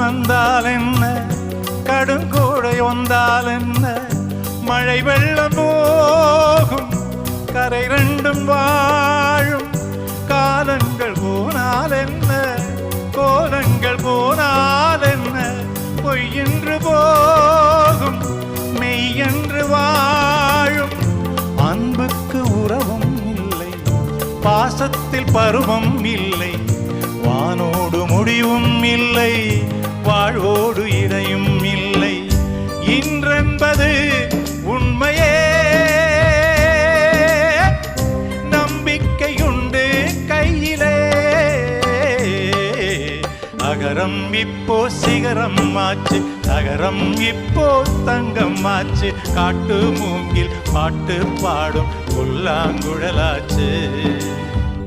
வந்தால் என்ன, கடுங்கோடை வந்தால் என்ன, மழை வெள்ளம் போகும் கரை ரெண்டும் வாழும். காலங்கள் போனால் என்ன, கோலங்கள் போனால் என்ன, பொய் என்று போகும் மெய் என்று வாழும். அன்புக்கு உறவும் இல்லை, பாசத்தில் பருவம் இல்லை, வானோடு முடிவும் இல்லை, வாழ்வோடு இடையும் இல்லை. இன்றென்பது உண்மையே, நம்பிக்கையுண்டு கையிலே. அகரம் இப்போ சிகரம் ஆச்சு, நகரம் இப்போ தங்கம் ஆச்சு, காட்டு மூங்கில் பாட்டு பாடும் புல்லாங்குழலாச்சு.